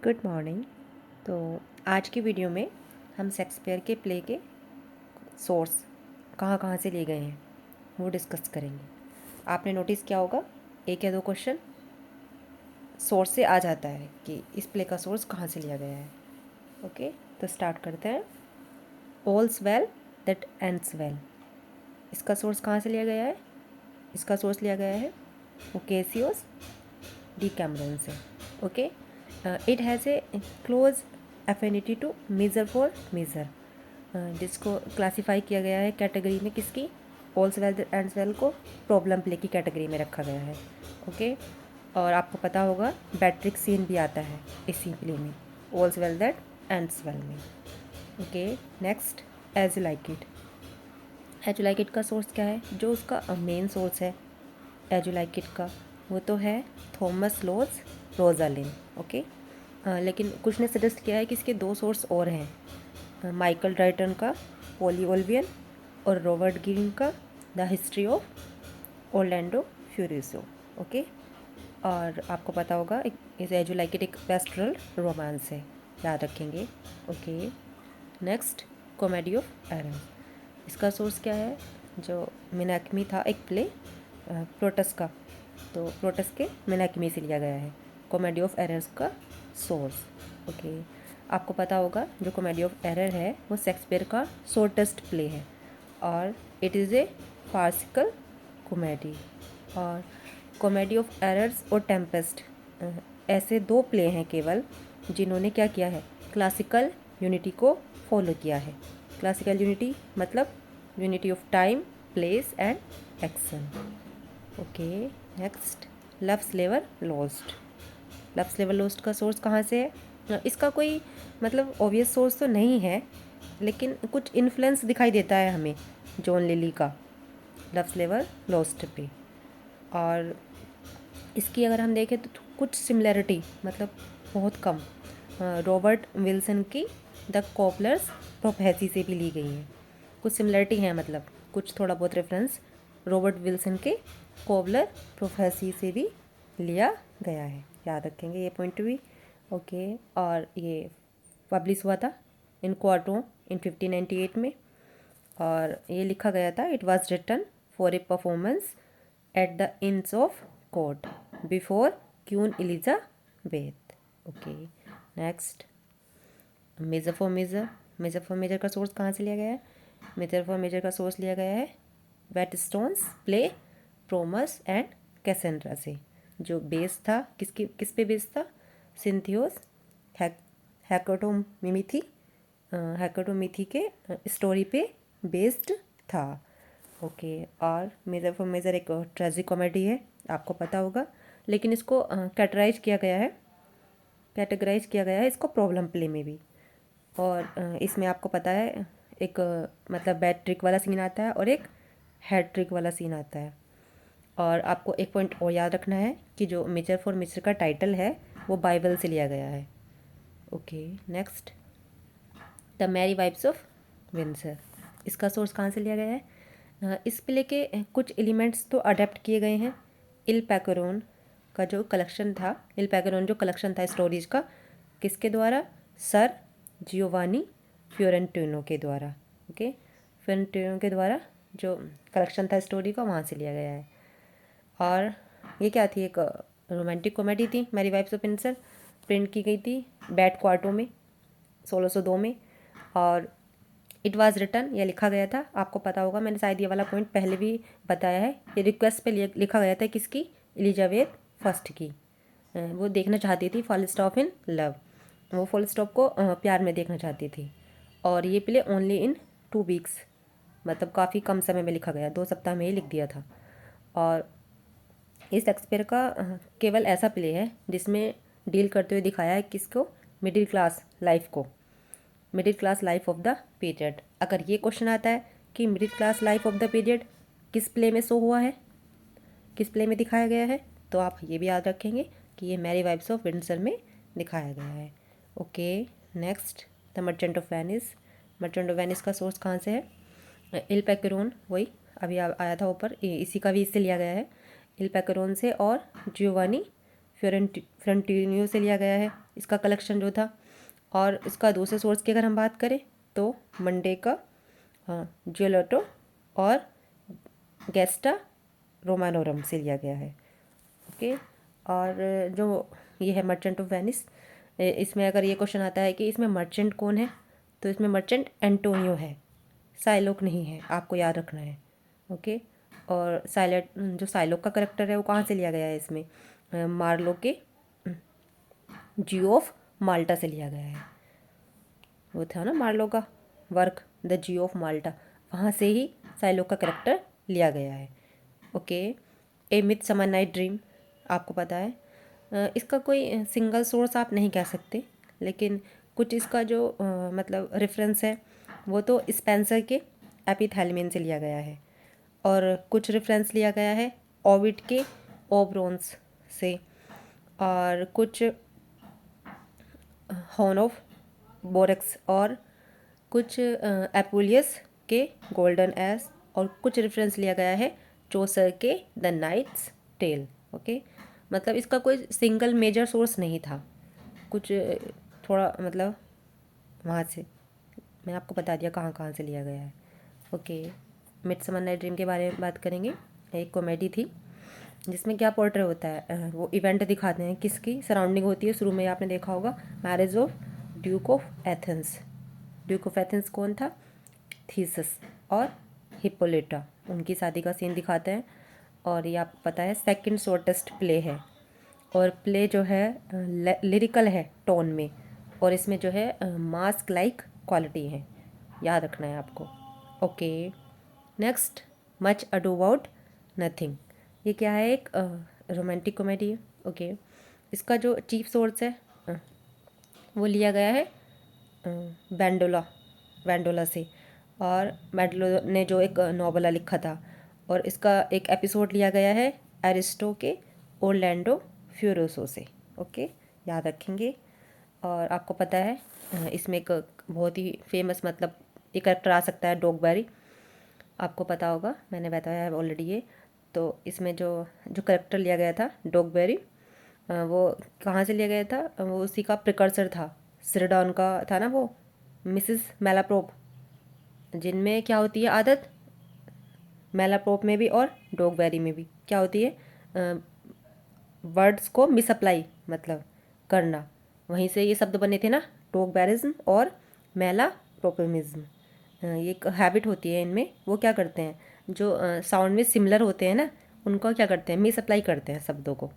Good morning. तो आज की वीडियो में हम शेक्सपियर के प्ले के सोर्स कहाँ कहाँ से लिए गए हैं वो डिस्कस करेंगे। आपने नोटिस किया होगा एक या दो क्वेश्चन सोर्स से आ जाता है कि इस प्ले का सोर्स कहाँ से लिया गया है। ओके, तो स्टार्ट करते हैं। ऑल्स वेल दैट एंड्स वेल, इसका सोर्स कहाँ से लिया गया है? इसका सोर्स लिया गया है ओकेसियोस डी कैमरन से। Okay, it has a close affinity to measure for measure, जिसको क्लासीफाई किया गया है कैटेगरी में किसकी? ऑल्स वेल एंड्स वेल को प्रॉब्लम प्ले की कैटेगरी में रखा गया है। ओके, और आपको पता होगा बैट्रिक सीन भी आता है इसी प्ले में, all's well that ends well में। Okay, next, as you like it. As you like it का सोर्स क्या है? जो उसका मेन सोर्स है एज यू लाइक इट का, वो तो है थॉमस लॉज रोजालिन। ओके, लेकिन कुछ ने सजेस्ट किया है कि इसके दो सोर्स और हैं, माइकल ड्राइटन का पोली ओल्वियन और रॉबर्ट ग्रीन का the history of Orlando Furioso. Okay, और आपको पता होगा इस एज यू लाइक इट एक पेस्टरल रोमांस है, याद रखेंगे। Okay, next, comedy of error. इसका सोर्स क्या है? जो मिनाकमी था एक प्ले प्रोटस का, तो प्रोटस के मिनाकमी से लिया गया है कॉमेडी ऑफ एरर्स का सोर्स। ओके, आपको पता होगा जो कॉमेडी ऑफ एरर है वो शेक्सपियर का शॉर्टेस्ट प्ले है और it is a farcical comedy. और कॉमेडी ऑफ एरर्स और टेम्पेस्ट ऐसे दो प्ले हैं केवल जिन्होंने क्या किया है, क्लासिकल यूनिटी को फॉलो किया है। क्लासिकल यूनिटी मतलब unity of time, place and action. Okay, next, love's स्लेवर लॉस्ट। लव स्लेवर लॉस्ट का सोर्स कहाँ से है? इसका कोई मतलब ऑब्वियस सोर्स तो नहीं है, लेकिन कुछ इन्फ्लुएंस दिखाई देता है हमें जॉन लिली का लव स्लेवर लॉस्ट पे। और इसकी अगर हम देखें तो कुछ सिमिलरिटी मतलब बहुत कम रॉबर्ट विल्सन की द कॉपलर्स प्रोफेसी से भी ली गई है। कुछ सिमिलरिटी है, मतलब कुछ थोड़ा बहुत रेफरेंस रॉबर्ट विल्सन के कॉबलर प्रोफेसी से भी लिया गया है, याद रखेंगे ये पॉइंट भी। ओके, और ये पब्लिश हुआ था इन क्वार्टरों इन 1598 में, और ये लिखा गया था it was written for a performance at the inns of court before Queen Elizabeth. Okay, next, measure for measure. Measure for measure का सोर्स कहाँ से लिया गया है? मेजर फॉर मेजर का सोर्स लिया गया है Whetstone's play Promos and Cassandra से, जो बेस था किस पे बेस था? सिंथियोस हैकेटोमिथी हैकेटोमिथी के स्टोरी पे बेस्ड था। ओके, और मेजर फॉर मेजर एक ट्रेजिक कॉमेडी है, आपको पता होगा, लेकिन इसको कैटेगराइज किया गया है इसको प्रॉब्लम प्ले में भी। और इसमें आपको पता है एक मतलब बैड ट्रिक वाला सीन आता है और एक हेड ट्रिक वाला सीन आता है। और आपको एक पॉइंट और याद रखना है कि जो मेजर फॉर मेजर का टाइटल है वो बाइबल से लिया गया है। Okay, next, the merry wives of Windsor. इसका सोर्स कहाँ से लिया गया है? इस प्ले के कुछ एलिमेंट्स तो अडेप्ट किए गए हैं इल पैकरोन का जो कलेक्शन था, इल पैकरोन जो कलेक्शन था स्टोरीज का, किसके द्वारा? सर जियोवानी फ्योरेंटिनो के द्वारा। ओके, फ्योरेंटिनो के द्वारा जो कलेक्शन था स्टोरी का वहाँ से लिया गया है। और ये क्या थी? एक रोमांटिक कॉमेडी थी, merry wives of Windsor, print की गई थी बैट क्वार्टो में 1602 में। और इट वाज रिटन, यह लिखा गया था, आपको पता होगा मैंने शायद ये वाला पॉइंट पहले भी बताया है, ये रिक्वेस्ट पे लिखा गया था किसकी? एलिजाबेथ फर्स्ट की। वो देखना चाहती थी फुल स्टॉप इन लव, वो फुल स्टॉप को प्यार में देखना चाहती थी। और ये प्ले ओनली इन 2 वीक्स, मतलब काफ़ी कम समय में लिखा गया, 2 सप्ताह में ही लिख दिया था। और इस शेक्सपियर का केवल ऐसा प्ले है जिसमें डील करते हुए दिखाया है किसको? मिडिल क्लास लाइफ को, middle class life of the period. अगर ये क्वेश्चन आता है कि middle class life of the period किस प्ले में शो हुआ है, किस प्ले में दिखाया गया है, तो आप ये भी याद रखेंगे कि ये मैरी वाइफ्स ऑफ विंडसर में दिखाया गया है। Okay, next, the merchant of Venice. Merchant of Venice का सोर्स कहाँ से है? इल पैकरोन, वही अभी आया था ऊपर, इसी का भी इससे लिया गया है, इल पैकरोन से और जियोवानी फ्रंटिनियो से लिया गया है इसका कलेक्शन जो था। और इसका दूसरे सोर्स की अगर हम बात करें तो मंडे का जियोलोटो और गेस्टा रोमानोरम से लिया गया है। ओके। और जो ये है मर्चेंट ऑफ वेनिस, इसमें अगर ये क्वेश्चन आता है कि इसमें मर्चेंट कौन है, तो इसमें मर्चेंट एंटोनियो है, साइलोक नहीं है, आपको याद रखना है। ओके। और जो साइलोक का करेक्टर है वो कहाँ से लिया गया है इसमें, मार्लो के जियो ऑफ माल्टा से लिया गया है। वो था ना मार्लो का वर्क द जियो ऑफ माल्टा, वहाँ से ही साइलोक का करेक्टर लिया गया है। ओके। ए मिथ समर नाइट ड्रीम, आपको पता है इसका कोई सिंगल सोर्स आप नहीं कह सकते, लेकिन कुछ इसका जो मतलब रेफरेंस है वो तो स्पेंसर के एपिथैलेमियन से लिया गया है, और कुछ रेफरेंस लिया गया है ओविड के ओब्रोन्स से, और कुछ हॉर्न ऑफ बोरेक्स, और कुछ एपुलियस के गोल्डन एस, और कुछ रेफरेंस लिया गया है चौसर के द नाइट्स टेल। ओके। मतलब इसका कोई सिंगल मेजर सोर्स नहीं था, कुछ थोड़ा मतलब वहाँ से मैंने आपको बता दिया कहाँ कहाँ से लिया गया है। ओके। मिडसमर नाइट ड्रीम के बारे में बात करेंगे। एक कॉमेडी थी जिसमें क्या पोर्ट्रे होता है, वो इवेंट दिखाते हैं किसकी सराउंडिंग होती है। शुरू में आपने देखा होगा marriage of Duke of Athens. Duke of Athens कौन था, थीसस और हिप्पोलिटा, उनकी शादी का सीन दिखाते हैं। और ये आपको पता है सेकंड शॉर्टेस्ट प्ले है, और प्ले जो है लिरिकल है टोन में, और इसमें जो है मास्क लाइक क्वालिटी है, याद रखना है आपको। Okay. Next much ado about nothing, ये क्या है, एक रोमांटिक कॉमेडी है। ओके। इसका जो चीफ सोर्स है वो लिया गया है वेंडोला से, और वेंडोला ने जो एक नॉवला लिखा था, और इसका एक एपिसोड लिया गया है एरिस्टो के ओरलैंडो फ्यूरोसो से। ओके, याद रखेंगे। और आपको पता है इसमें एक बहुत ही फेमस मतलब एक करेक्टर आ सकता है डॉगबेरी, आपको पता होगा, मैंने बताया है ऑलरेडी ये। तो इसमें जो जो करेक्टर लिया गया था डॉगबेरी, वो कहाँ से लिया गया था, वो उसी का प्रिकर्सर था, सिरडॉन का था ना वो मिसिस मेलाप्रोप, जिनमें क्या होती है आदत, मेलाप्रोप में भी और डॉगबेरी में भी क्या होती है, वर्ड्स को मिसअप्लाई मतलब करना, वहीं से ये शब्द बने थे ना, डॉगबेरिज्म और मेलाप्रोपिज्म। ये एक हैबिट होती है इनमें, वो क्या करते हैं जो साउंड में सिमिलर होते हैं ना, उनको क्या करते हैं मिसअप्लाई करते हैं शब्दों को।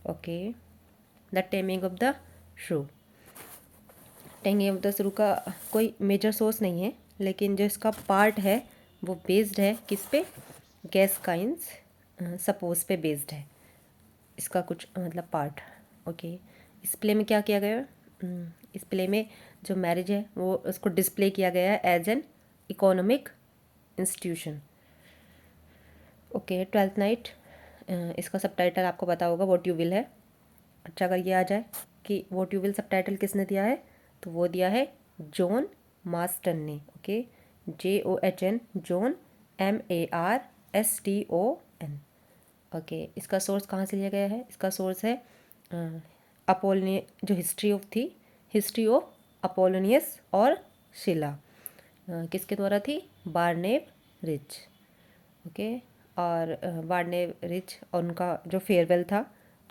Okay. The taming of the श्रू, टेमिंग ऑफ द श्रू का कोई मेजर सोर्स नहीं है, लेकिन जो इसका पार्ट है वो बेस्ड है किस पे, गैस्काइंस सपोज पे बेस्ड है इसका कुछ मतलब पार्ट। ओके। इस प्ले में क्या किया गया, इस प्ले में जो मैरिज है वो उसको डिस्प्ले किया गया है as an economic institution. Okay. Twelfth night, इसका सबटाइटल आपको पता होगा व्हाट यू विल है। अच्छा, अगर ये आ जाए कि व्हाट यू विल सबटाइटल किसने दिया है, तो वो दिया है जॉन मास्टन ने। Okay, JOHN, John, MARSTON। Okay, इसका सोर्स कहाँ से लिया गया है, इसका सोर्स है अपोलोनी जो हिस्ट्री ऑफ अपोलोनियस और शिला, किसके द्वारा थी, बार्नेब रिच। ओके। और बार्नेब रिच और उनका जो फेयरवेल था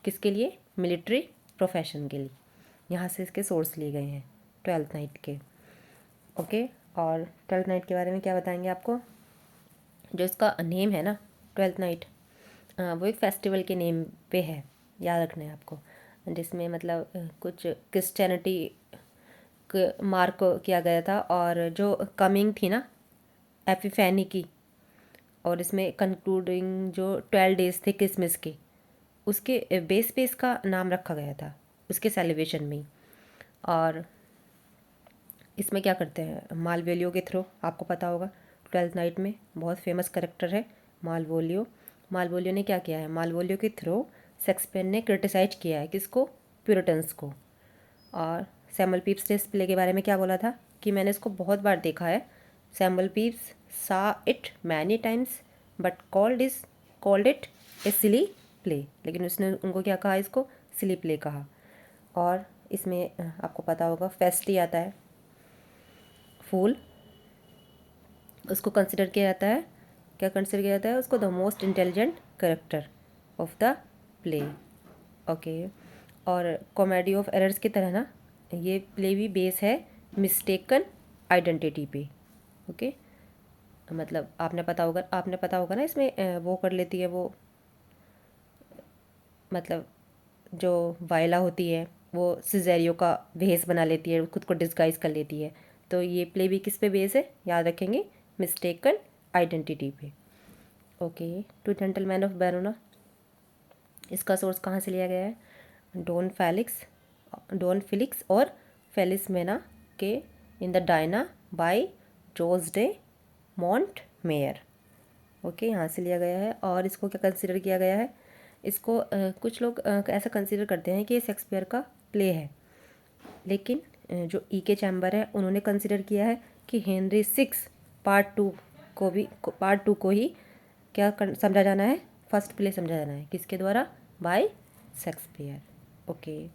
किसके लिए, मिलिट्री प्रोफेशन के लिए, यहाँ से इसके सोर्स लिए गए हैं ट्वेल्थ नाइट के। ओके। और ट्वेल्थ नाइट के बारे में क्या बताएंगे आपको, जो इसका नेम है ना ट्वेल्थ नाइट, वो एक फेस्टिवल के नेम पे है, याद रखना है आपको, जिसमें मतलब कुछ क्रिश्चियनिटी मार्क किया गया था, और जो कमिंग थी ना एपिफैनी की, और इसमें कंक्लूडिंग जो 12 डेज थे क्रिसमस के, उसके बेस पे इसका नाम रखा गया था उसके सेलिब्रेशन में। और इसमें क्या करते हैं मालवोलियो के थ्रू, आपको पता होगा ट्वेल्थ नाइट में बहुत फेमस करेक्टर है मालवोलियो। मालवोलियो ने क्या किया है, मालवोलियो के थ्रू शेक्सपियर ने क्रिटिसाइज किया है किसको, प्यूरिटन्स को। और सैमुअल पीप्स ने इस प्ले के बारे में क्या बोला था कि मैंने इसको बहुत बार देखा है, सैमुअल पीप्स सा it many times but called it A silly play, लेकिन उसने उनको क्या कहा इसको सिली प्ले कहा। और इसमें आपको पता होगा फेस्टी आता है, फूल, उसको कंसिडर किया जाता है, क्या कंसिडर किया जाता है उसको, the most intelligent character of the play. Okay. और कॉमेडी ऑफ एरर्स की तरह ना ये प्ले भी बेस है मिस्टेकन आइडेंटिटी पे। ओके। मतलब आपने पता होगा ना, इसमें वो कर लेती है वो, मतलब जो वायला होती है वो सिजेरियो का भेस बना लेती है, खुद को डिस्गाइज कर लेती है। तो ये प्ले भी किस पे बेस है, याद रखेंगे, मिस्टेकन आइडेंटिटी पे। Okay. Two gentlemen of Verona, इसका सोर्स कहाँ से लिया गया है, डॉन फिलिक्स और फेलिस मेना के in the Diana by Jose de Montemayor. Okay, यहाँ से लिया गया है। और इसको क्या कंसिडर किया गया है, इसको कुछ लोग ऐसा कंसिडर करते हैं कि ये शेक्सपियर का प्ले है, लेकिन जो के चैम्बर है उन्होंने कंसिडर किया है कि हेनरी 6 पार्ट टू को ही क्या समझा जाना है, फर्स्ट प्ले समझा जाना है, किसके द्वारा, by Shakespeare. Okay.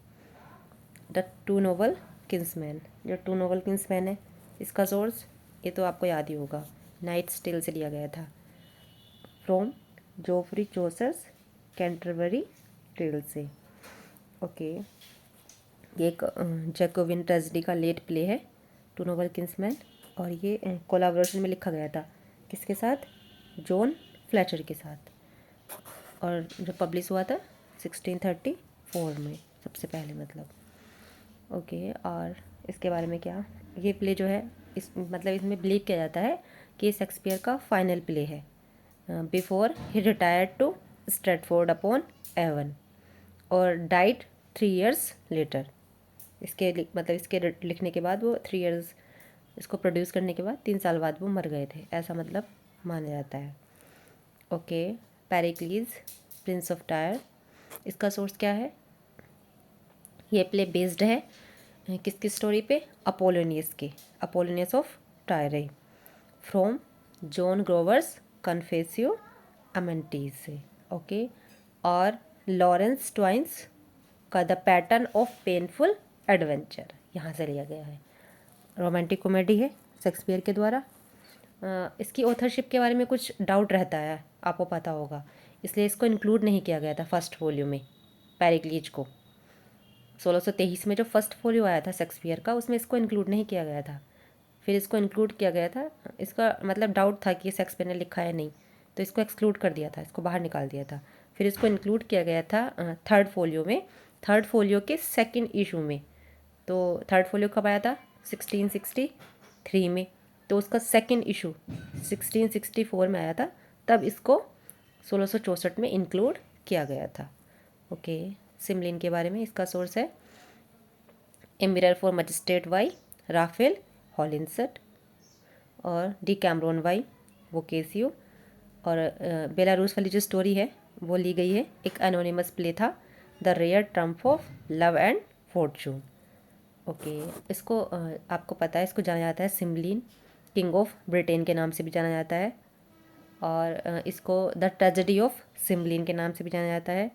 The two noble kinsmen, जो टू नोबल किंग्समैन है इसका सोर्स ये तो आपको याद ही होगा, नाइट्स टेल से लिया गया था, from Geoffrey Chaucer's Canterbury tale से। ओके। ये एक जैकोबिन ट्रेजेडी का लेट प्ले है, टू नोबल किंग्समैन, और ये कोलाब्रेशन में लिखा गया था, किसके साथ, जॉन फ्लेचर के साथ, और जो पब्लिश हुआ था 1634 में सबसे पहले, मतलब। ओके। और इसके बारे में क्या, ये प्ले जो है मतलब इसमें बिलीव किया जाता है कि शेक्सपियर का फाइनल प्ले है बिफोर ही retired to Stratford upon Avon और डाइड 3 years लेटर। इसके लिखने के बाद वो 3 years, इसको प्रोड्यूस करने के बाद 3 साल बाद वो मर गए थे, ऐसा मतलब माना जाता है। Okay. Pericles prince of Tyre, इसका सोर्स क्या है, ये प्ले बेस्ड है किसकी स्टोरी पे, Apollonius of Tyre, from John Gower's Confessio Amantis से। ओके। और लॉरेंस ट्वाइन्स का the pattern of painful adventure, यहाँ से लिया गया है, रोमांटिक कॉमेडी है शेक्सपियर के द्वारा। इसकी ऑथरशिप के बारे में कुछ डाउट रहता है, आपको पता होगा, इसलिए इसको इंक्लूड नहीं किया गया था फर्स्ट वॉल्यूम में, पेरिक्लीज को 1623 में जो फर्स्ट वॉल्यूम आया था शेक्सपियर का, उसमें इसको इंक्लूड नहीं किया गया था, फिर इसको इंक्लूड किया गया था। इसका मतलब डाउट था कि शेक्सपियर ने लिखा है नहीं, तो इसको एक्सक्लूड कर दिया था, इसको बाहर निकाल दिया था। फिर इसको इंक्लूड किया गया था थर्ड फोलियो में, थर्ड फोलियो के सेकंड इशू में। तो थर्ड फोलियो कब आया था, 1663 में, तो उसका सेकंड इशू 1664 में आया था, तब इसको 1664 में इंक्लूड किया गया था। ओके। सिमलिन के बारे में, इसका सोर्स है a mirror for magistrates by Raphael Holinshed, और डी कैमरोन वाई वोकेसियो, और बेलारूस वाली जो स्टोरी है वो ली गई है, एक एनोनिमस प्ले था, the rare triumph of love and fortune. Okay. इसको आपको पता है, इसको जाना जाता है सिमलिन किंग ऑफ ब्रिटेन के नाम से भी जाना जाता है, और इसको द ट्रेजेडी ऑफ सिमलिन के नाम से भी जाना जाता है।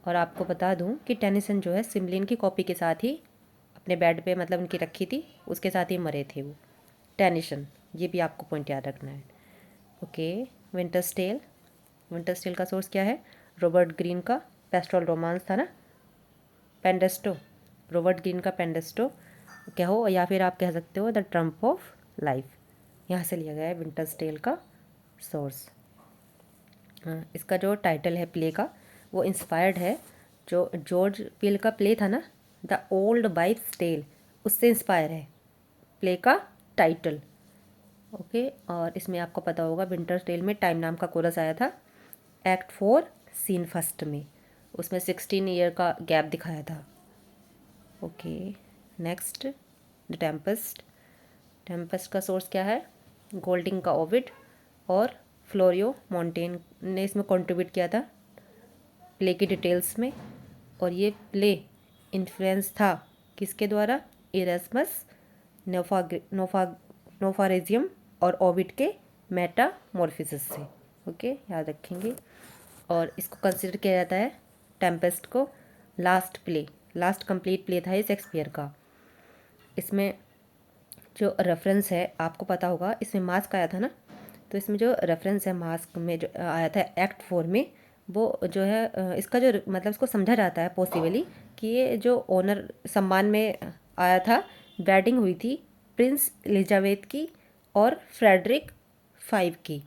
और आपको बता दूं कि टेनिसन जो है सिमलिन की कॉपी के साथ ही अपने बेड पे, मतलब उनकी रखी थी, उसके साथ ही मरे थे वो टेनिसन, ये भी आपको पॉइंट याद रखना है। ओके। विंटर्स टेल का सोर्स क्या है, रॉबर्ट ग्रीन का पेस्टोरल रोमांस था ना, पेंडेस्टो, रॉबर्ट ग्रीन का पेंडेस्टो क्या हो, या फिर आप कह सकते हो द ट्रम्प ऑफ लाइफ, यहाँ से लिया गया है विंटर्स टेल का सोर्स। इसका जो टाइटल है प्ले का, वो इंस्पायर्ड है जो जॉर्ज पील का प्ले था ना, द ओल्ड वाइफ्स टेल, उससे इंस्पायर है प्ले का टाइटल। ओके। और इसमें आपको पता होगा विंटर्स टेल में टाइम नाम का कोरस आया था एक्ट 4 सीन फर्स्ट में, उसमें 16 ईयर का गैप दिखाया था। ओके। नेक्स्ट, द टेम्पेस्ट का सोर्स क्या है, गोल्डिंग का ओविड, और फ्लोरियो मोंटेन ने इसमें कंट्रीब्यूट किया था प्ले की डिटेल्स में। और ये प्ले इन्फ्लुएंस था किसके द्वारा, इरेस्मस नोफारेजियम और ओविड के मेटामॉर्फोसिस से। ओके, याद रखेंगे। और इसको कंसिडर किया जाता है टेम्पेस्ट को लास्ट कंप्लीट प्ले था ये शेक्सपियर का। इसमें जो रेफरेंस है आपको पता होगा, इसमें मास्क आया था ना, तो इसमें जो रेफरेंस है मास्क में जो आया था एक्ट 4 में, वो जो है इसका जो मतलब इसको समझा जाता है पॉसिबली कि ये जो ऑनर सम्मान में आया था, वेडिंग हुई थी प्रिंस एलिजाबेथ की और फ्रेडरिक 5 की।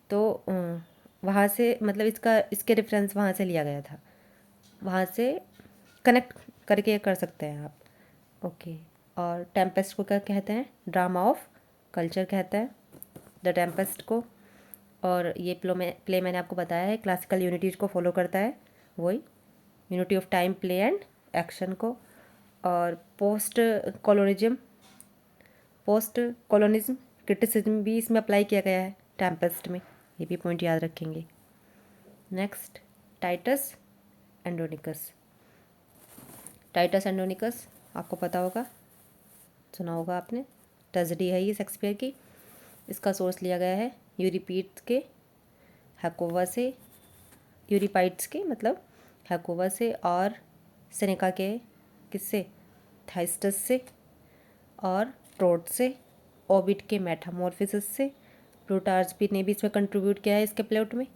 तो वहाँ से मतलब इसके रेफरेंस वहाँ से लिया गया था, वहाँ से कनेक्ट करके कर सकते हैं आप। ओके। और टेम्पेस्ट को क्या कहते हैं? ड्रामा ऑफ कल्चर कहते हैं द टेम्पेस्ट को। और ये प्ले मैंने आपको बताया है क्लासिकल यूनिटीज को फॉलो करता है, वही unity of time, play and action को। और पोस्ट कॉलोनिज्म क्रिटिसिज्म भी इसमें अप्लाई किया गया है टेम्पेस्ट में, ये भी पॉइंट याद रखेंगे। Next, Titus Andronicus. Titus Andronicus आपको पता होगा, सुना होगा आपने, ट्रेजेडी है ये शेक्सपियर की। इसका सोर्स लिया गया है यूरिपिड्स के हैकोवा से, यूरिपाइड्स के मतलब हैकोवा से, और सेनेका के किससे? थाइस्टस से, और ट्रोट से, ओविड के मेटामॉर्फोसिस से। प्लूटार्च भी ने भी इसमें कंट्रीब्यूट किया है इसके प्लॉट में।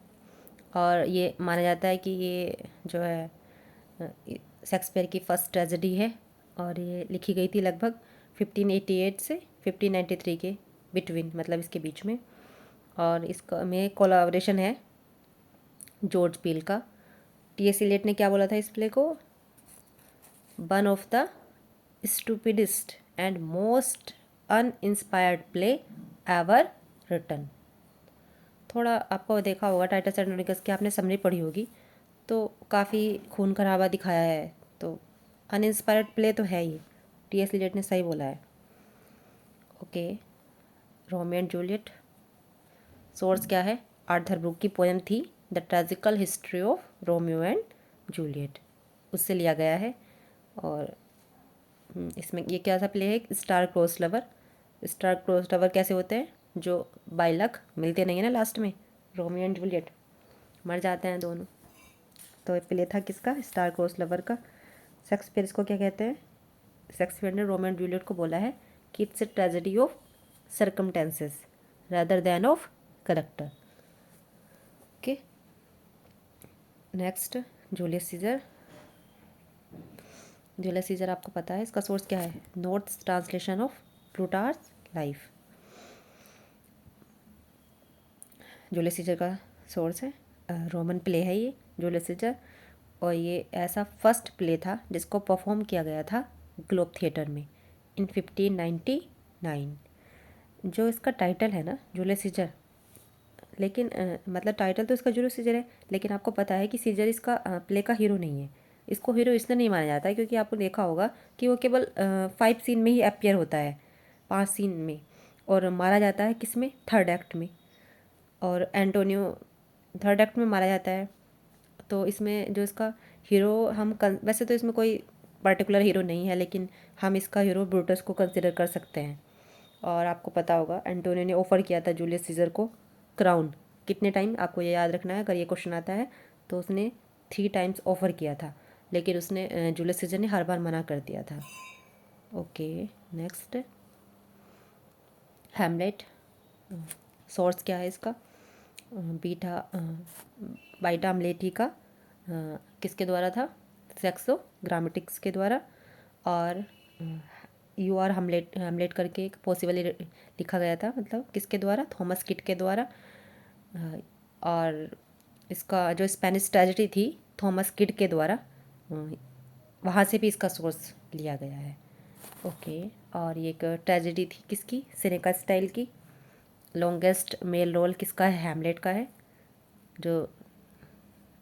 और ये माना जाता है कि ये जो है शेक्सपियर की फर्स्ट ट्रेजेडी है, और ये लिखी गई थी लगभग 1588 से 1593 के बिटवीन, मतलब इसके बीच में। और इसका में कोलैबोरेशन है जॉर्ज पील का। टी.एस. इलियट ने क्या बोला था इस प्ले को? One of the stupidest and most uninspired play ever written. थोड़ा आपको देखा होगा टाइटस एंड्रोनिकस की, आपने समरी पढ़ी होगी, तो काफ़ी खून खराबा दिखाया है, तो अनइंस्पायर्ड प्ले तो है ही। टी.एस. इलियट ने सही बोला है। Okay. Romeo and Juliet source क्या है? आर्थर ब्रूक की पोएम थी the tragical history of Romeo and Juliet, उससे लिया गया है। और इसमें ये क्या सा प्ले है? Star cross lover. Star cross lover कैसे होते हैं? जो बाय लक मिलते नहीं है ना लास्ट में, रोमियो एंड जूलियट मर जाते हैं दोनों। तो ये प्ले था किसका? स्टार क्रॉस लवर का। शेक्सपियर इसको क्या कहते हैं? शेक्सपियर ने रोमियो एंड जूलियट को बोला है कि it's a tragedy of circumstances rather than of character. Okay. Next, Julius Caesar. Julius Caesar आपको पता है इसका सोर्स क्या है? North's translation of Plutarch life. Julius Caesar का सोर्स है, रोमन प्ले है ये जूलियस सीजर। और ये ऐसा फर्स्ट प्ले था जिसको परफॉर्म किया गया था ग्लोब थिएटर में इन 1599। जो इसका टाइटल है ना जूलियस सीजर, लेकिन मतलब टाइटल तो इसका जूलियस सीजर है, लेकिन आपको पता है कि सीजर इसका प्ले का हीरो नहीं है। इसको हीरो इसलिए नहीं माना जाता है क्योंकि आपको देखा होगा कि वो केवल 5 सीन में ही अपीयर होता है, 5 सीन में, और मारा जाता है किस में? थर्ड एक्ट में। और एंटोनियो थर्ड एक्ट में मारा जाता है। तो इसमें जो इसका हीरो वैसे तो इसमें कोई पर्टिकुलर हीरो नहीं है, लेकिन हम इसका हीरो ब्रूटस को कंसिडर कर सकते हैं। और आपको पता होगा एंटोनियो ने ऑफ़र किया था जूलियस सीजर को क्राउन, कितने टाइम? आपको ये याद रखना है अगर ये क्वेश्चन आता है तो। उसने 3 टाइम्स ऑफ़र किया था, लेकिन उसने जूलियस सीजर ने हर बार मना कर दिया था। ओके। Next, Hamlet. सोर्स क्या है इसका? बाइटा अमलेटी का किसके द्वारा था? सेक्सो ग्रामेटिक्स के द्वारा। और यू आर हमलेट करके एक पॉसिबली लिखा गया था, मतलब किसके द्वारा? थॉमस किट के द्वारा। और इसका जो स्पेनिश ट्रेजेडी थी थॉमस किट के द्वारा, वहाँ से भी इसका सोर्स लिया गया है। ओके। और ये एक ट्रेजेडी थी किसकी? सेनेका स्टाइल की। लॉन्गेस्ट मेल रोल किसका है? हैमलेट का है। जो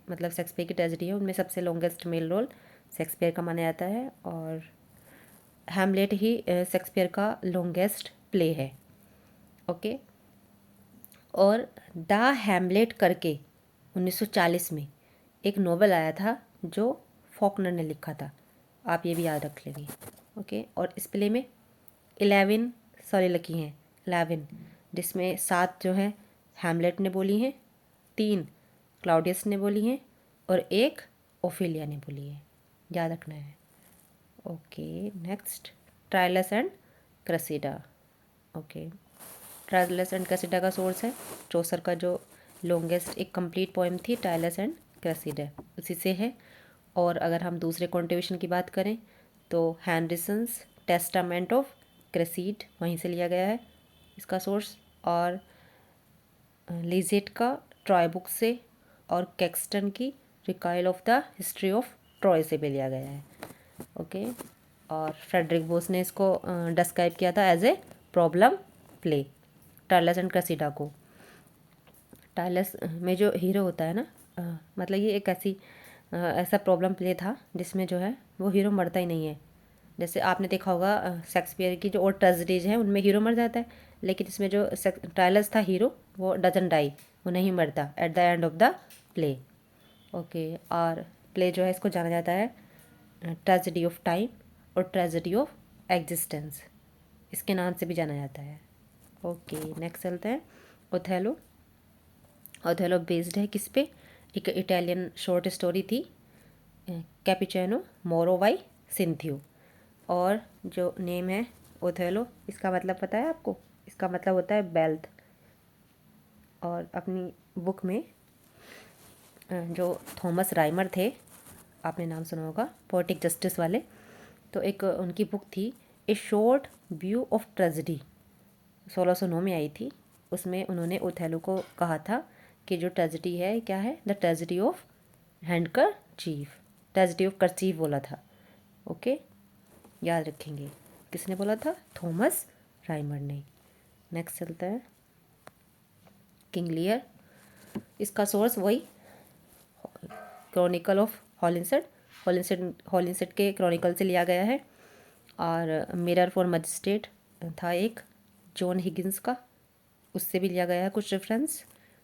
मतलब शेक्सपियर की ट्रेजेडी है उनमें सबसे लॉन्गेस्ट मेल रोल शेक्सपियर का माना जाता है, और हैमलेट ही शेक्सपियर का लॉन्गेस्ट प्ले है। ओके। और द हैमलेट करके 1940 में एक नोवेल आया था जो फॉकनर ने लिखा था, आप ये भी याद रख लेंगे। ओके। और इस प्ले में 11 लिखी हैं, 11, जिसमें 7 जो हैं हैमलेट ने बोली हैं, 3 क्लाउडियस ने बोली हैं, और 1 ओफिलिया ने बोली है, याद रखना है। Okay next, Troilus and Cressida. Okay, Troilus and Cressida का सोर्स है चौसर का जो लॉन्गेस्ट एक कंप्लीट पोएम थी ट्राइलस एंड क्रेसिडा, उसी से है। और अगर हम दूसरे कॉन्ट्रीब्यूशन की बात करें तो हैंडरिसन्स टेस्टामेंट ऑफ क्रेसीड वहीं से लिया गया है इसका सोर्स, और लिजेट का ट्रॉय बुक से, और कैक्सटन की recuyell of the history of Troy से भी लिया गया है। ओके, और फ्रेडरिक बोस ने इसको डिस्क्राइब किया था as a problem play, Troilus and Cressida को। टाइलस में जो हीरो होता है ना, मतलब ये एक ऐसा प्रॉब्लम प्ले था जिसमें जो है वो हीरो मरता ही नहीं है। जैसे आपने देखा होगा शेक्सपियर की जो और ट्रेजेडीज हैं उनमें हीरो मर जाता है, लेकिन इसमें जो टाइलस था हीरो वो डजन डाई, वो नहीं मरता at the end of the play. Okay, और प्ले जो है इसको जाना जाता है ट्रेजेडी ऑफ टाइम और ट्रेजेडी ऑफ एग्जिस्टेंस, इसके नाम से भी जाना जाता है। ओके नेक्स्ट चलते हैं, ओथेलो। ओथेलो बेस्ड है किस पे, एक इटालियन शॉर्ट स्टोरी थी कैपिचैनो मोरो बाई सिंथियो, और जो नेम है ओथेलो, इसका मतलब पता है आपको, इसका मतलब होता है वेल्थ। और अपनी बुक में जो थॉमस राइमर थे, आपने नाम सुना होगा पोएटिक जस्टिस वाले, तो एक उनकी बुक थी ए शॉर्ट व्यू ऑफ ट्रेजेडी, 1609 में आई थी। उसमें उन्होंने ओथेलो को कहा था कि जो ट्रेजेडी है क्या है, the tragedy of handkerchief, tragedy of kerchief बोला था। ओके, याद रखेंगे किसने बोला था, थॉमस राइमर ने। नेक्स्ट चलता है किंग लियर, इसका सोर्स वही क्रॉनिकल ऑफ हॉलिंसेट, हॉलिंसेट के क्रॉनिकल से लिया गया है। और मिरर फॉर मजिस्ट्रेट था एक जॉन हिगिंस का, उससे भी लिया गया है कुछ रेफरेंस।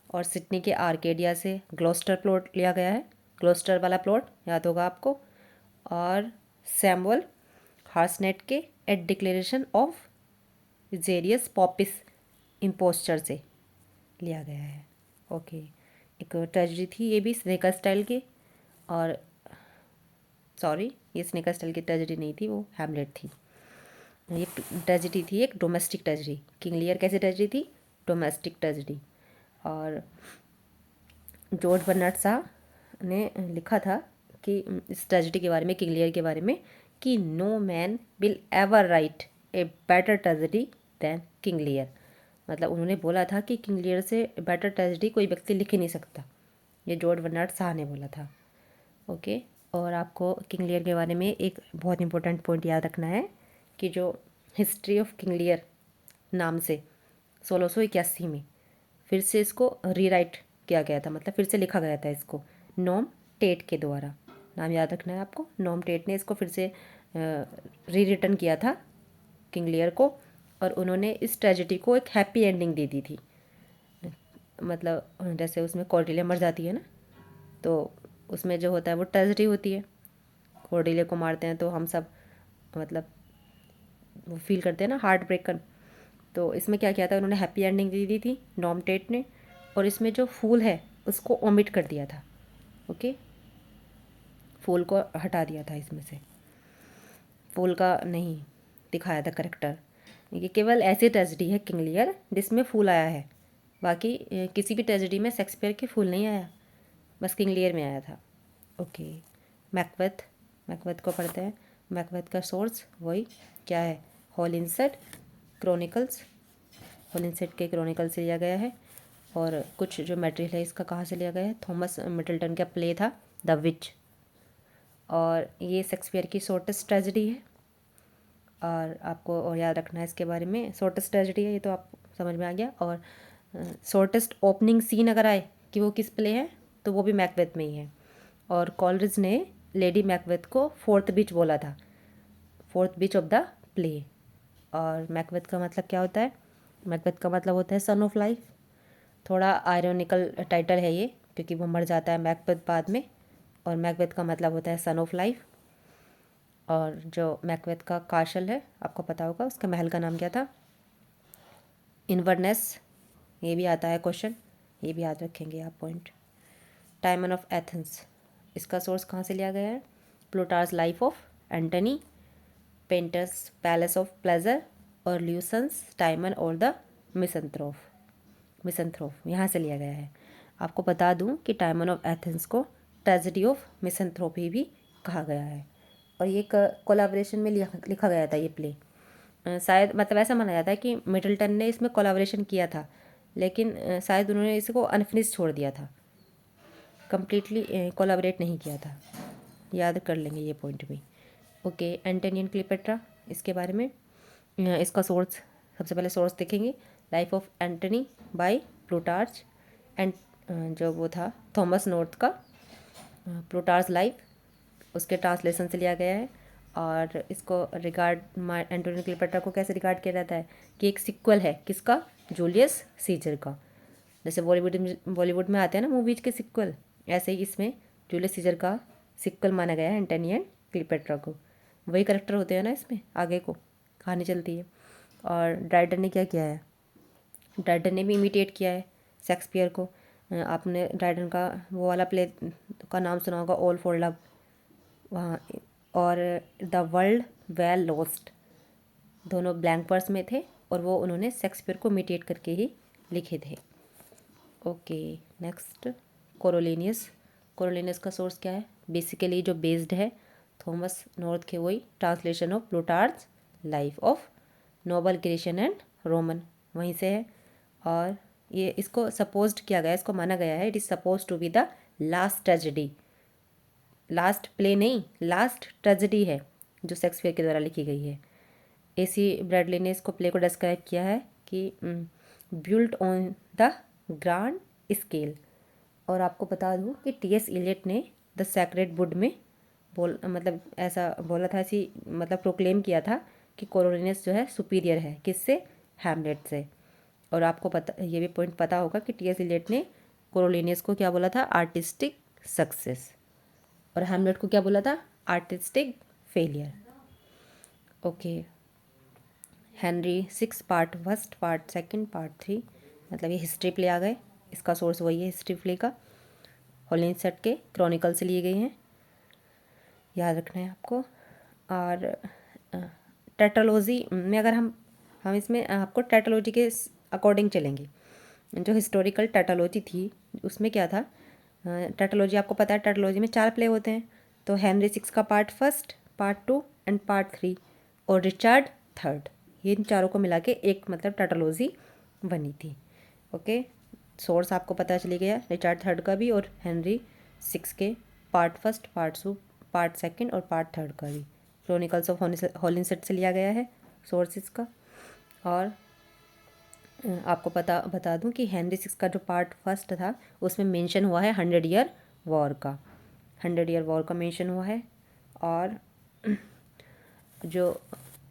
और सिडनी के आर्केडिया से ग्लोस्टर प्लॉट लिया गया है, ग्लोस्टर वाला प्लॉट याद होगा आपको। और सैमुअल हार्सनेट के एट डिक्लेरेशन ऑफ जेरियस पॉपिस इम्पोस्चर से लिया गया है। ओके, एक ट्रेजेडी थी ये भी स्नेकर स्टाइल की, और सॉरी ये स्नेकर स्टाइल की ट्रेजेडी नहीं थी, वो हैमलेट थी। ये ट्रेजेडी थी एक डोमेस्टिक ट्रेजेडी, किंग लियर कैसी ट्रेजेडी थी, डोमेस्टिक ट्रेजेडी। और जॉर्ज बर्नार्ड शाह ने लिखा था कि इस ट्रेजेडी के बारे में, किंग लियर के बारे में, कि no man will ever write a better tragedy than King Lear. मतलब उन्होंने बोला था कि किंग लियर से बेटर ट्रेजेडी कोई व्यक्ति लिख ही नहीं सकता, ये जॉर्ज बर्नार्ड शाह ने बोला था। ओके, और आपको किंग लियर के बारे में एक बहुत इंपॉर्टेंट पॉइंट याद रखना है कि जो हिस्ट्री ऑफ किंग लियर नाम से 1681 में फिर से इसको रीराइट किया गया था, मतलब फिर से लिखा गया था इसको नॉम टेट के द्वारा। नाम याद रखना है आपको, नॉम टेट ने इसको फिर से री रिटन किया था किंग लियर को, और उन्होंने इस ट्रेजेडी को एक हैप्पी एंडिंग दे दी थी। मतलब जैसे उसमें कॉर्डेलिया मर जाती है ना, तो उसमें जो होता है वो ट्रेजेडी होती है, कॉर्डेलिया को मारते हैं तो हम सब मतलब वो फील करते हैं ना हार्ट ब्रेकन। तो इसमें क्या किया था, उन्होंने हैप्पी एंडिंग दे दी थी नॉम टेट ने, और इसमें जो फूल है उसको ओमिट कर दिया था। ओके, फूल को हटा दिया था, इसमें से फूल का नहीं दिखाया था करेक्टर। ये केवल ऐसी ट्रेजेडी है किंग लियर जिसमें फूल आया है, बाकी किसी भी ट्रेजेडी में शेक्सपियर के फूल नहीं आया, बस किंग लियर में आया था। ओके, मैकबेथ, मैकबेथ को पढ़ते हैं। मैकबेथ का सोर्स वही क्या है, हॉलिंसेट क्रॉनिकल्स, हॉलिंसेट के क्रॉनिकल से लिया गया है। और कुछ जो मटेरियल है इसका कहाँ से लिया गया है, थॉमस मिडलटन का प्ले था द विच, और ये शेक्सपियर की शॉर्टेस्ट ट्रेजेडी है। और आपको और याद रखना है इसके बारे में, शॉर्टेस्ट ट्रेजेडी है ये तो आप समझ में आ गया। और शॉर्टेस्ट ओपनिंग सीन अगर आए कि वो किस प्ले है, तो वो भी मैकबेथ में ही है। और कॉलरिज ने लेडी मैकबेथ को फोर्थ बीच बोला था, fourth beach of the play. और मैकबेथ का मतलब क्या होता है, मैकबेथ का मतलब होता है सन ऑफ लाइफ। थोड़ा आयरनिकल टाइटल है ये, क्योंकि वो मर जाता है मैकबेथ बाद में, और मैकबेथ का मतलब होता है सन ऑफ लाइफ। और जो मैकबेथ का काशल है आपको पता होगा, उसके महल का नाम क्या था, इन्वर्नेस, ये भी आता है क्वेश्चन, ये भी याद रखेंगे आप पॉइंट। टाइमन ऑफ एथेंस, इसका सोर्स कहाँ से लिया गया है? Plutarch's life of Antony, Painter's palace of pleasure और ल्यूसन्स टाइमन और द मिसंथ्रोप यहाँ से लिया गया है। आपको बता दूं कि टाइमन ऑफ एथेंस को ट्रेजेडी ऑफ मिसंथ्रोपी भी कहा गया है और ये कोलाब्रेशन में लिखा गया था ये प्ले। शायद मतलब ऐसा माना जाता है कि मिडल्टन ने इसमें कोलाब्रेशन किया था, लेकिन शायद उन्होंने इसको अनफिनिश छोड़ दिया था, कंप्लीटली कोलाबरेट नहीं किया था। याद कर लेंगे ये पॉइंट भी। ओके, एंटनी एंड क्लीयोपेट्रा, इसके बारे में इसका सोर्स सबसे पहले सोर्स देखेंगे, life of Antony by Plutarch and जो वो था थॉमस नॉर्थ का प्लूटार्च लाइफ, उसके ट्रांसलेशन से लिया गया है। और इसको रिगार्ड एंटोनी क्लीयोपेट्रा को कैसे रिगार्ड किया जाता है कि एक सिक्वल है किसका? जूलियस सीजर का। जैसे बॉलीवुड में आते हैं ना मूवीज के सिक्वल, ऐसे ही इसमें जूलियस सीजर का सिक्वल माना गया है एंटनी एंड क्लीयोपेट्रा को। वही करेक्टर होते हैं ना इसमें, आगे को कहानी चलती है। और ड्राइडन ने क्या किया है? ड्राइडन ने भी इमिटेट किया है शेक्सपियर को। आपने ड्राइडन का वो वाला प्ले का नाम सुना होगा, ऑल फॉर लव, वहाँ, और द वर्ल्ड वेल लॉस्ट, दोनों ब्लैंक वर्स में थे और वो उन्होंने शेक्सपियर को इमिटेट करके ही लिखे थे। ओके, नेक्स्ट कोरोलिनियस का सोर्स क्या है? बेसिकली जो बेस्ड है थॉमस नॉर्थ के वही translation of Plutarch life of noble Grecian and Roman, वहीं से है। और ये इसको सपोज्ड किया गया, इसको माना गया है it is suppose to be the last tragedy, last play नहीं, लास्ट ट्रेजेडी है जो शेक्सपियर के द्वारा लिखी गई है। AC ब्रैडली ने इसको प्ले को डिस्क्राइब किया है कि built on the grand scale. और आपको बता दूं कि T.S. इलियट ने द सेक्रेड वुड में मतलब ऐसा बोला था, ऐसी मतलब प्रोक्लेम किया था कि कोरोलिनियस जो है सुपीरियर है किससे? हैमलेट से। और आपको पता, ये भी पॉइंट पता होगा कि T.S. इलियट ने कोरोलिनियस को क्या बोला था? Artistic success. और हैमलेट को क्या बोला था? Artistic failure. Okay, Henry 6 part 1, part 2, part 3, मतलब ये हिस्ट्री प्ले आ गए। इसका सोर्स वही है हिस्ट्री प्ले का, हॉलिंसेट के क्रॉनिकल से लिए गए हैं, याद रखना है आपको। और टेट्रालॉजी में अगर हम इसमें आपको टेट्रालॉजी के अकॉर्डिंग चलेंगे। जो हिस्टोरिकल टेट्रालॉजी थी उसमें क्या था? टेट्रालॉजी आपको पता है, टेट्रालॉजी में 4 प्ले होते हैं। तो हेनरी 6 का पार्ट 1, पार्ट 2 एंड पार्ट 3 और रिचर्ड 3, ये इन चारों को मिला के एक मतलब टेट्रालॉजी बनी थी। ओके, सोर्स आपको पता चली गया रिचर्ड 3 का भी और हेनरी 6 के पार्ट 1, पार्ट 2 और पार्ट 3 का भी। क्रॉनिकल्स ऑफ हॉलिंसेट से लिया गया है सोर्सेज का। और आपको बता दूं कि हेनरी 6 का जो पार्ट 1 था उसमें मेंशन हुआ है 100 ईयर वॉर का, 100 ईयर वॉर का मेंशन हुआ है। और जो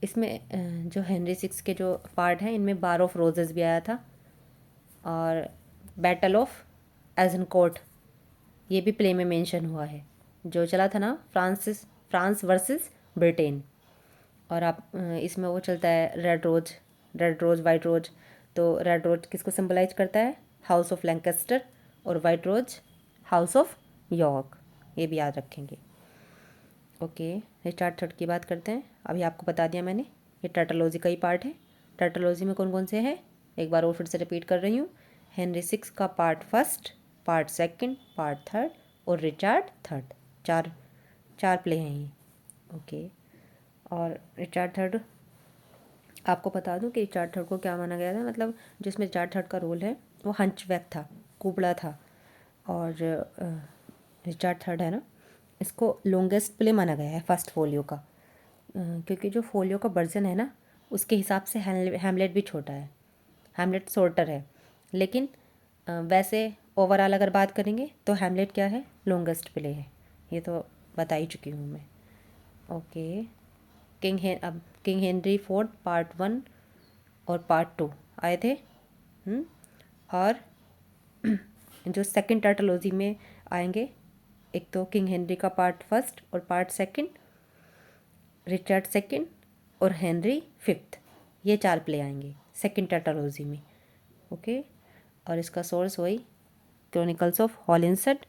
इसमें जो हेनरी 6 के जो पार्ट हैं इनमें बार ऑफ रोजेस भी आया था और बैटल ऑफ एजनकोर्ट ये भी प्ले में मेंशन हुआ है, जो चला था ना फ्रांस वर्सेस ब्रिटेन। और आप इसमें वो चलता है रेड रोज वाइट रोज। तो रेड रोज किसको सिंबलाइज करता है? House of Lancaster. और white rose house of York, ये भी याद रखेंगे। ओके, रिचर्ड 3 की बात करते हैं। अभी आपको बता दिया मैंने, ये टेट्रालॉजी का ही पार्ट है। टेट्रालॉजी में कौन कौन से हैं एक बार और फिर से रिपीट कर रही हूँ। हेनरी 6 का पार्ट 1, पार्ट 2, पार्ट 3 और रिचर्ड 3, चार प्ले हैं ये। ओके, और रिचर्ड 3 आपको बता दूं कि रिचर्ड 3 को क्या माना गया था, मतलब जिसमें रिचर्ड 3 का रोल है वो हंचबैक था, कुबड़ा था। और रिचर्ड 3 है ना, इसको लॉन्गेस्ट प्ले माना गया है फर्स्ट फोलियो का, क्योंकि जो फोलियो का वर्जन है ना उसके हिसाब से हैमलेट भी छोटा है, हैमलेट शॉर्टर है। लेकिन वैसे ओवरऑल अगर बात करेंगे तो हैमलेट क्या है? लॉन्गेस्ट प्ले है, ये तो बता ही चुकी हूँ मैं। ओके, किंग हेनरी 4 पार्ट 1 और पार्ट 2 आए थे। और जो सेकंड टेट्रालॉजी में आएंगे, एक तो किंग हेनरी का पार्ट 1 और पार्ट 2, रिचर्ड 2 और हेनरी 5, ये 4 प्ले आएंगे सेकंड टेट्रालॉजी में। ओके, और इसका सोर्स वही क्रॉनिकल्स ऑफ हॉलिंसेट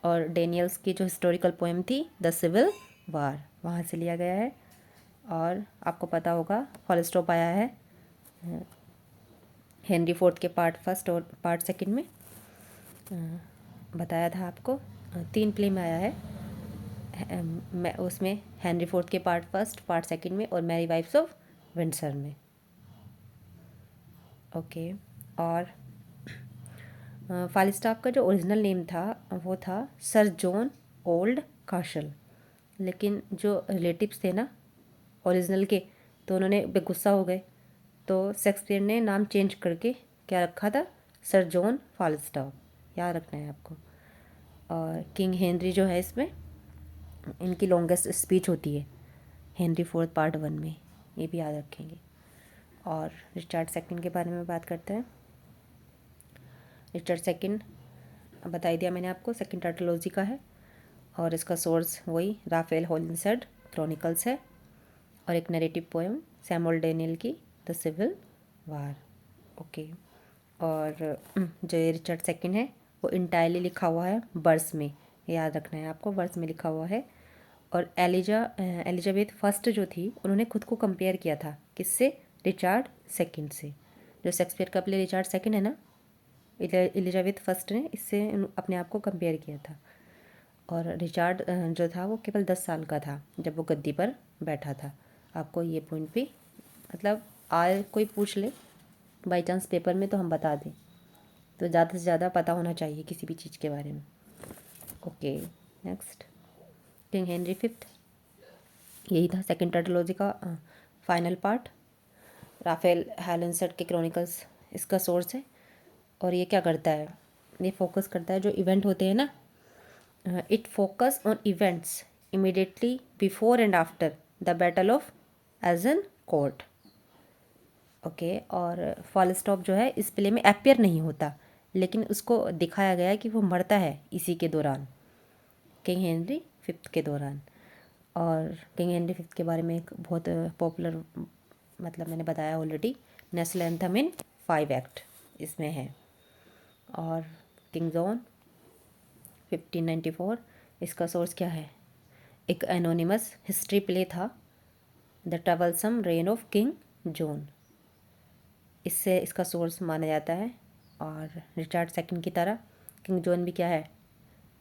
और डेनियल्स की जो हिस्टोरिकल पोएम थी द सिविल वार, वहाँ से लिया गया है। और आपको पता होगा फॉलस्टॉप आया है हेनरी फोर्थ के पार्ट फर्स्ट और पार्ट सेकंड में, बताया था आपको। 3 प्ले में आया है, मैं उसमें हेनरी फोर्थ के पार्ट फर्स्ट, पार्ट सेकंड में, और मैरी वाइफ्स ऑफ विंडसर में। ओके। और फालिस्टाफ का जो ओरिजिनल नेम था वो था सर जॉन ओल्ड काशल, लेकिन जो रिलेटिव्स थे ना ओरिजिनल के, तो उन्होंने बेगुस्सा हो गए, तो शेक्सपियर ने नाम चेंज करके क्या रखा था, सर जॉन फालिस्टाफ, याद रखना है आपको। और किंग हेनरी जो है इसमें इनकी लॉन्गेस्ट स्पीच होती है हेनरी फोर्थ पार्ट 1 में, ये भी याद रखेंगे। और रिचर्ड सेकंड के बारे में बात करते हैं। रिचर्ड सेकंड बता ही दिया मैंने आपको, सेकंड टाइटोलॉजी का है, और इसका सोर्स वही राफेल हॉलिंसेड क्रॉनिकल्स है, और एक नरेटिव पोएम सैमुअल डेनियल की द सिविल वार। ओके। और जो ये रिचर्ड सेकंड है वो इंटायरली लिखा हुआ है वर्स में, याद रखना है आपको, वर्स में लिखा हुआ है। और एलिजाबेथ फर्स्ट जो थी उन्होंने खुद को कंपेयर किया था किससे, रिचर्ड सेकंड से। जो शेक्सपियर का प्ले रिचर्ड सेकंड है ना, एलिजाबेथ फर्स्ट ने इससे अपने आप को कंपेयर किया था। और रिचर्ड जो था वो केवल 10 साल का था जब वो गद्दी पर बैठा था। आपको ये पॉइंट भी मतलब आए कोई पूछ ले बाई चांस पेपर में तो हम बता दें, तो ज़्यादा से ज़्यादा पता होना चाहिए किसी भी चीज़ के बारे में। Okay. Next king Henry fifth, यही था सेकंड टाइटोलॉजी का फाइनल पार्ट। राफेल हैलेंसेट के क्रॉनिकल्स इसका सोर्स है। और ये क्या करता है, ये फोकस करता है जो इवेंट होते हैं ना, it focus on events immediately before and after the battle of Agincourt. Okay. और फॉलस्टॉप जो है इस प्ले में अपियर नहीं होता, लेकिन उसको दिखाया गया है कि वो मरता है इसी के दौरान, किंग हेनरी फिफ्थ के दौरान। और किंग हेनरी फिफ्थ के बारे में एक बहुत पॉपुलर मतलब मैंने बताया ऑलरेडी, नेशनल एंथम इन 5 एक्ट इसमें है। और किंग जॉन 1594, इसका सोर्स क्या है, एक एनोनिमस हिस्ट्री प्ले था the troublesome rain of king John, इससे इसका सोर्स माना जाता है। और रिचर्ड सेकंड की तरह किंग जॉन भी क्या है,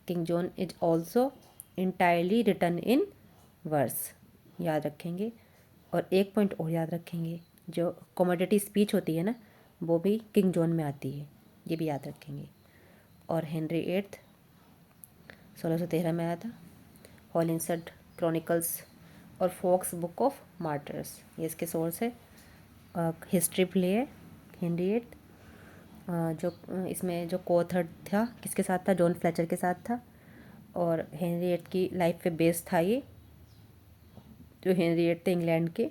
King John is also entirely written in verse, याद रखेंगे। और एक पॉइंट और याद रखेंगे, जो कॉमोडिटी स्पीच होती है ना वो भी किंग जॉन में आती है, ये भी याद रखेंगे। और हेनरी एट्थ 1613 में आया था, हॉलिंसेड क्रॉनिकल्स और फॉक्स बुक ऑफ मार्टर्स, ये इसके सोर्स है। हिस्ट्री प्ले है हेनरी एट्थ, जो इसमें जो कोथर्ड था किसके साथ था, जॉन फ्लेचर के साथ था। और हेनरी एट्थ की लाइफ पे बेस्ड था ये, जो हेनरी एट्थ थे इंग्लैंड के।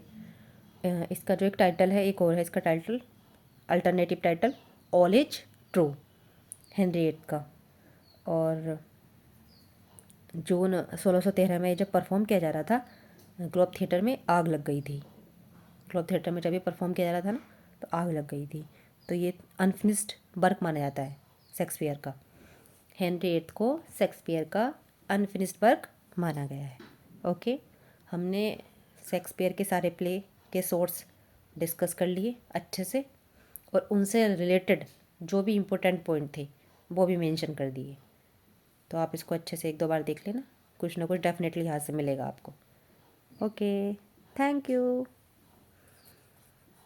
इसका जो एक टाइटल है, एक और है इसका title, alternative title all is true, Henry eighth का। और जून 1613 में जब परफॉर्म किया जा रहा था ग्लोब थिएटर में आग लग गई थी, ग्लोब थिएटर में जब ये परफॉर्म किया जा रहा था ना तो आग लग गई थी, तो ये अनफिनिश्ड वर्क माना जाता है शेक्सपियर का। हेनरी एट्थ को शेक्सपियर का अनफिनिश्ड वर्क माना गया है। ओके। हमने शेक्सपियर के सारे प्ले के सोर्स डिस्कस कर लिए अच्छे से, और उनसे रिलेटेड जो भी इम्पोर्टेंट पॉइंट थे वो भी मेंशन कर दिए। तो आप इसको अच्छे से 1-2 बार देख लेना, कुछ ना कुछ डेफिनेटली यहाँ से मिलेगा आपको। Okay, thank you.